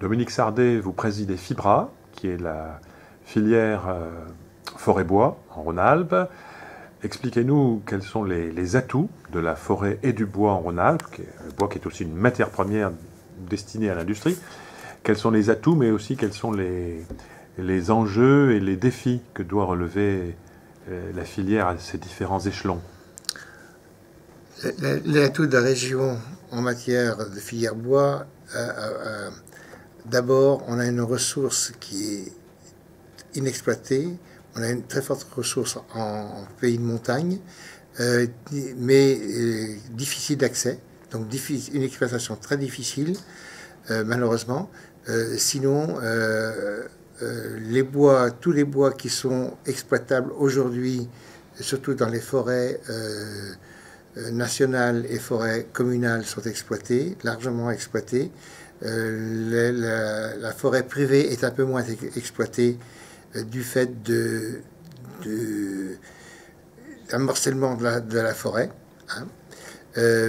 Dominique Sardet, vous présidez FIBRA, qui est la filière forêt-bois en Rhône-Alpes. Expliquez-nous quels sont les atouts de la forêt et du bois en Rhône-Alpes, le bois qui est aussi une matière première destinée à l'industrie. Quels sont les atouts, mais aussi quels sont les enjeux et les défis que doit relever la filière à ces différents échelons? Les atouts de la région en matière de filière bois, d'abord, on a une ressource qui est inexploitée. On a une très forte ressource en pays de montagne, mais difficile d'accès. Donc une exploitation très difficile, malheureusement. Sinon, tous les bois qui sont exploitables aujourd'hui, surtout dans les forêts nationales et forêts communales, sont exploités, largement exploités. La forêt privée est un peu moins exploitée du fait d'un morcellement de la forêt. Hein.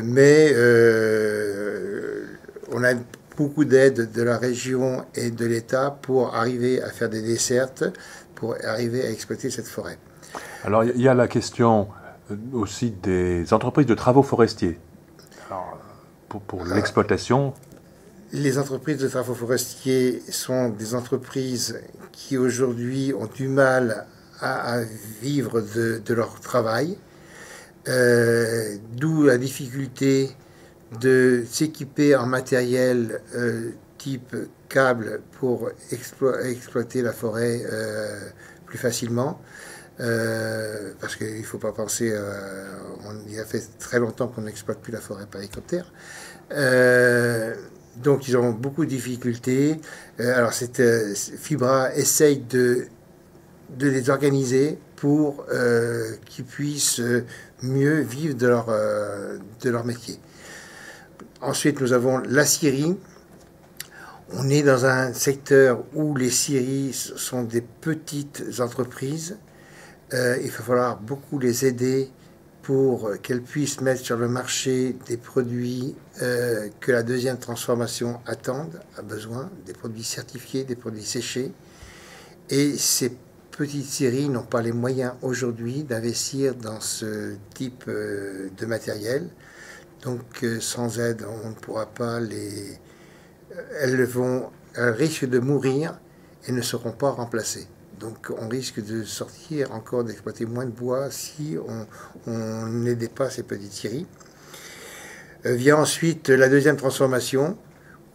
Mais on a beaucoup d'aides de la région et de l'État pour arriver à faire des dessertes, pour arriver à exploiter cette forêt. Alors il y a la question aussi des entreprises de travaux forestiers. Alors, pour l'exploitation. Les entreprises de travaux forestiers sont des entreprises qui aujourd'hui ont du mal à vivre de leur travail, d'où la difficulté de s'équiper en matériel type câble pour exploiter la forêt plus facilement. Parce qu'il ne faut pas penser, il a fait très longtemps qu'on n'exploite plus la forêt par hélicoptère. Donc ils ont beaucoup de difficultés. Alors FIBRA essaye de les organiser pour qu'ils puissent mieux vivre de leur métier. Ensuite, nous avons la scierie. On est dans un secteur où les scieries sont des petites entreprises. Il va falloir beaucoup les aider pour qu'elles puissent mettre sur le marché des produits que la deuxième transformation a besoin, des produits certifiés, des produits séchés. Et ces petites scieries n'ont pas les moyens aujourd'hui d'investir dans ce type de matériel. Donc sans aide, on ne pourra pas les... Elles risquent de mourir et ne seront pas remplacées. Donc on risque de sortir encore, d'exploiter moins de bois si on n'aidait pas ces petites scieries. Vient ensuite la deuxième transformation,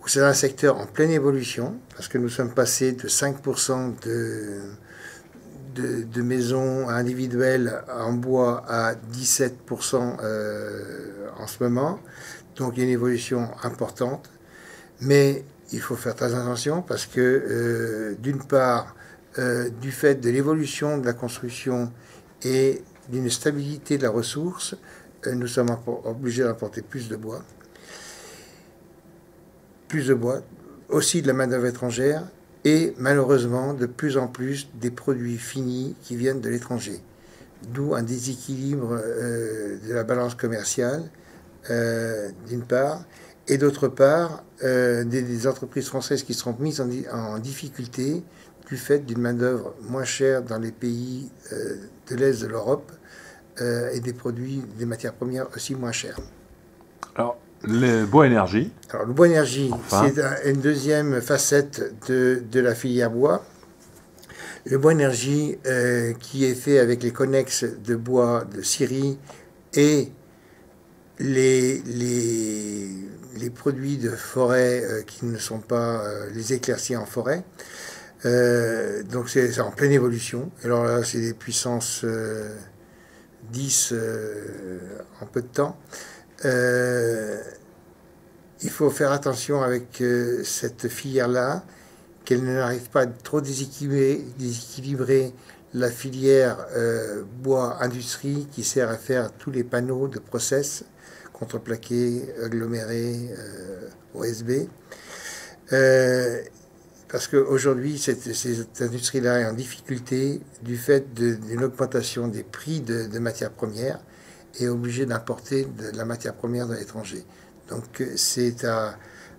où c'est un secteur en pleine évolution, parce que nous sommes passés de 5% de maisons individuelles en bois à 17% en ce moment. Donc il y a une évolution importante. Mais il faut faire très attention parce que, d'une part, du fait de l'évolution de la construction et d'une stabilité de la ressource, nous sommes obligés d'importer plus de bois, aussi de la main-d'œuvre étrangère, et malheureusement de plus en plus des produits finis qui viennent de l'étranger. D'où un déséquilibre de la balance commerciale, d'une part, et d'autre part, des entreprises françaises qui seront mises en difficulté du fait d'une main-d'œuvre moins chère dans les pays de l'Est de l'Europe et des matières premières aussi moins chères. Alors, le bois énergie. Alors, le bois énergie, enfin, c'est une deuxième facette de la filière bois. Le bois énergie qui est fait avec les connexes de bois de scierie et les produits de forêt qui ne sont pas les éclaircies en forêt. Donc c'est en pleine évolution. Alors là, c'est des puissances 10 en peu de temps. Il faut faire attention avec cette filière-là, qu'elle n'arrive pas à trop déséquilibrer la filière bois industrie qui sert à faire tous les panneaux de process, contreplaqué, aggloméré, OSB. Parce qu'aujourd'hui, cette industrie-là est en difficulté du fait d'une augmentation des prix de matières premières et est obligée d'importer de la matière première de l'étranger. Donc c'est à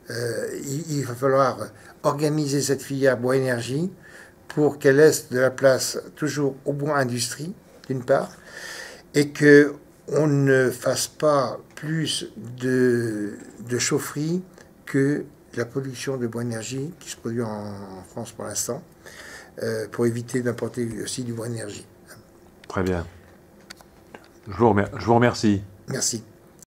il va falloir organiser cette filière bois-énergie pour qu'elle laisse de la place toujours au bois industrie, d'une part, et qu'on ne fasse pas plus de chaufferie que la production de bois-énergie qui se produit en France pour l'instant, pour éviter d'importer aussi du bois-énergie. Très bien. Je vous remercie. Merci.